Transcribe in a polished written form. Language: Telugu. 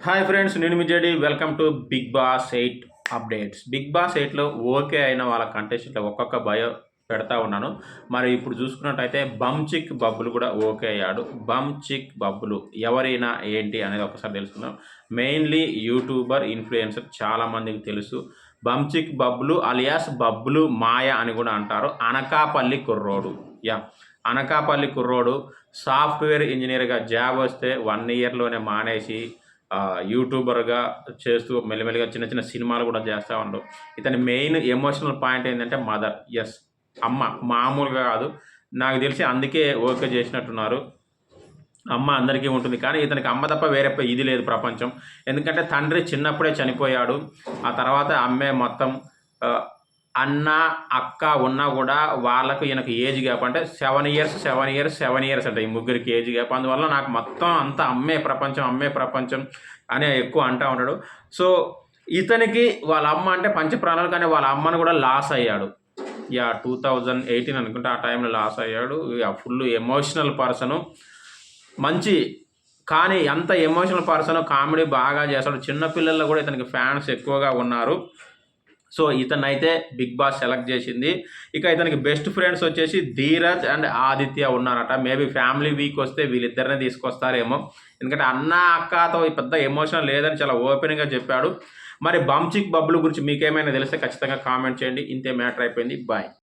హాయ్ ఫ్రెండ్స్, నేను మీ JD. Welcome to Bigg Boss 8 updates. Bigg Boss 8లో ఓకే అయిన వాళ్ళ కంటెస్టెంట్ల ఒక్కొక్క బయో పెడతా ఉన్నాను. మరి ఇప్పుడు చూసుకున్నట్టయితే బంచిక్ బబ్బులు కూడా ఓకే అయ్యాడు. బంచిక్ బబ్బులు ఎవరైనా ఏంటి అనేది ఒకసారి తెలుసుకుందాం. మెయిన్లీ యూట్యూబర్, ఇన్ఫ్లుయెన్సర్ చాలామందికి తెలుసు. బంచిక్ బబ్బులు అలియాస్ బబ్బులు మాయ అని కూడా అంటారు. అనకాపల్లి కుర్రోడు. అనకాపల్లి కుర్రోడు సాఫ్ట్వేర్ ఇంజనీర్గా జాబ్ వస్తే 1 ఇయర్లోనే మానేసి యూట్యూబర్గా చేస్తూ మెల్లిమెల్లిగా చిన్న చిన్న సినిమాలు కూడా చేస్తూ ఉండవు. ఇతని మెయిన్ ఎమోషనల్ పాయింట్ ఏంటంటే మదర్. అమ్మ మామూలుగా కాదు. నాకు తెలిసి అందుకే ఓకే చేసినట్టున్నారు. అమ్మ అందరికీ ఉంటుంది, కానీ ఇతనికి అమ్మ తప్ప వేరే ఇది లేదు ప్రపంచం. ఎందుకంటే తండ్రి చిన్నప్పుడే చనిపోయాడు. ఆ తర్వాత అమ్మే మొత్తం. అన్న అక్క ఉన్నా కూడా వాళ్ళకు ఈయనకు ఏజ్ గ్యాప్ అంటే 7 ఇయర్స్ అంటే ఈ ముగ్గురికి ఏజ్ గ్యాప్. అందువల్ల నాకు మొత్తం అంతా అమ్మే ప్రపంచం అని ఎక్కువ అంటూ ఉంటాడు. సో ఇతనికి వాళ్ళ అమ్మ అంటే పంచప్రాణాలు, కానీ వాళ్ళ అమ్మను కూడా లాస్ అయ్యాడు. 2018 అనుకుంటే ఆ టైంలో లాస్ అయ్యాడు. Full emotional person. మంచి, కానీ అంత ఎమోషనల్ పర్సన్, కామెడీ బాగా చేస్తాడు. చిన్నపిల్లల్లో కూడా ఇతనికి ఫ్యాన్స్ ఎక్కువగా ఉన్నారు. సో ఇతనైతే బిగ్ బాస్ సెలెక్ట్ చేసింది. ఇక ఇతనికి బెస్ట్ ఫ్రెండ్స్ వచ్చేసి ధీరజ్ అండ్ ఆదిత్య ఉన్నారట. మేబీ ఫ్యామిలీ వీక్ వస్తే వీళ్ళిద్దరిని తీసుకొస్తారేమో. ఎందుకంటే అన్న అక్కతో పెద్ద ఎమోషన్ లేదని చాలా ఓపెన్గా చెప్పాడు. మరి బంచిక్ బబ్బులు గురించి మీకేమైనా తెలిస్తే ఖచ్చితంగా కామెంట్ చేయండి. ఇంతే, మ్యాటర్ అయిపోయింది. బాయ్.